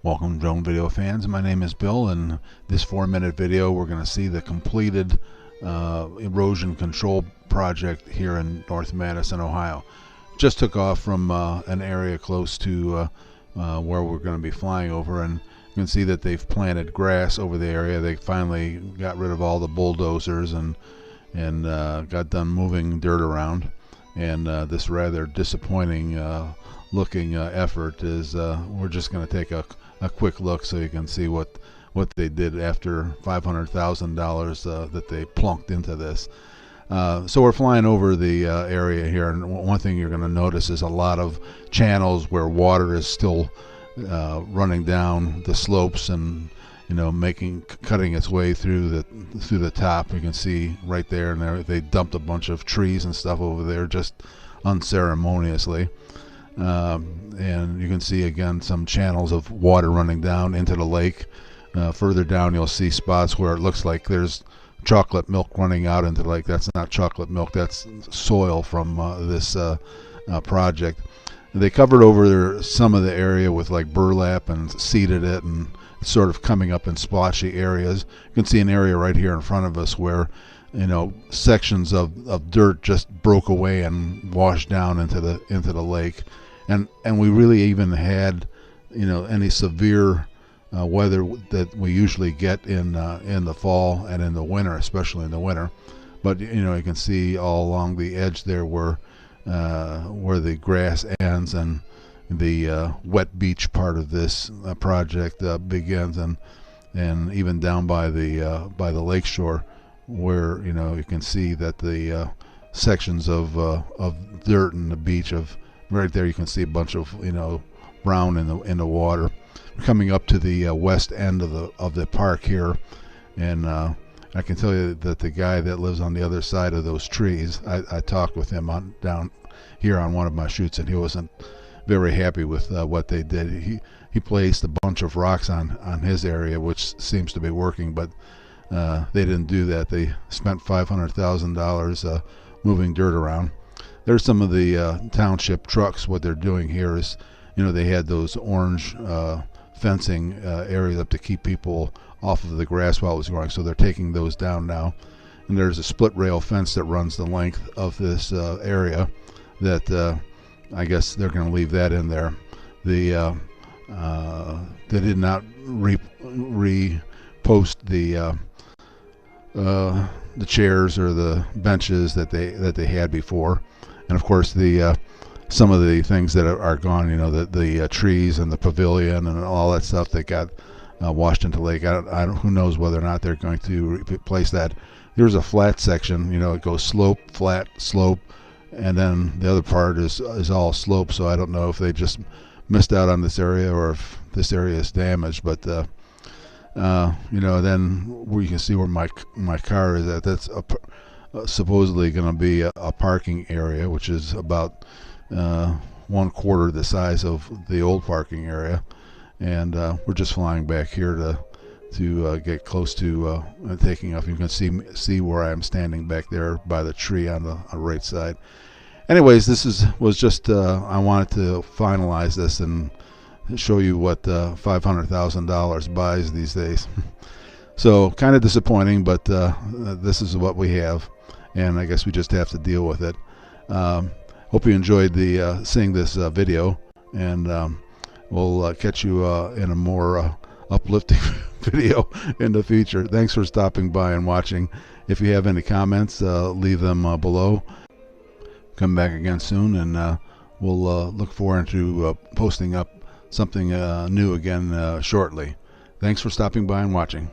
Welcome, drone video fans. My name is Bill. In this 4-minute video, we're going to see the completed erosion control project here in North Madison, Ohio. Just took off from an area close to where we're going to be flying over, and you can see that they've planted grass over the area. They finally got rid of all the bulldozers and got done moving dirt around. And this rather disappointing looking effort is we're just going to take a quick look so you can see what they did after $500,000 that they plunked into this. So we're flying over the area here, and one thing you're going to notice is a lot of channels where water is still running down the slopes and cutting its way through the top. You can see right there, and they dumped a bunch of trees and stuff over there just unceremoniously. And you can see again some channels of water running down into the lake. Further down you'll see spots where it looks like there's chocolate milk running out into the lake. That's not chocolate milk, that's soil from this project. They covered over some of the area with like burlap and seeded it, and it's sort of coming up in splotchy areas. You can see an area right here in front of us where sections of dirt just broke away and washed down into the lake. And we really even had any severe weather that we usually get in the fall and in the winter, especially in the winter. But you can see all along the edge there where the grass ends and the wet beach part of this project begins, and even down by the lake shore, where you can see that the sections of dirt in the beach of right there, you can see a bunch of brown in the water. We're coming up to the west end of the park here, and I can tell you that the guy that lives on the other side of those trees, I talked with him down here on one of my shoots, and he wasn't very happy with what they did. He placed a bunch of rocks on his area, which seems to be working, but they didn't do that. They spent $500,000 moving dirt around. There's some of the township trucks. What they're doing here is, they had those orange fencing areas up to keep people off of the grass while it was growing, so they're taking those down now. And there's a split rail fence that runs the length of this area that I guess they're going to leave that in there. They did not repost the chairs or the benches that they had before. And of course some of the things that are gone, the trees and the pavilion and all that stuff that got washed into the lake. Who knows whether or not they're going to replace that. Here's a flat section, it goes slope, flat, slope, and then the other part is all slope. So I don't know if they just missed out on this area or if this area is damaged. But then where you can see where my car is at, that's supposedly going to be a parking area, which is about 1/4 the size of the old parking area. And we're just flying back here to get close to taking off. You can see where I am standing back there by the tree on the right side. Anyways, this was just I wanted to finalize this and show you what $500,000 buys these days. So kind of disappointing, but this is what we have, and I guess we just have to deal with it. Hope you enjoyed seeing this video, and we'll catch you in a more uplifting video in the future. Thanks for stopping by and watching. If you have any comments, leave them below. Come back again soon, and we'll look forward to posting up something new again shortly. Thanks for stopping by and watching.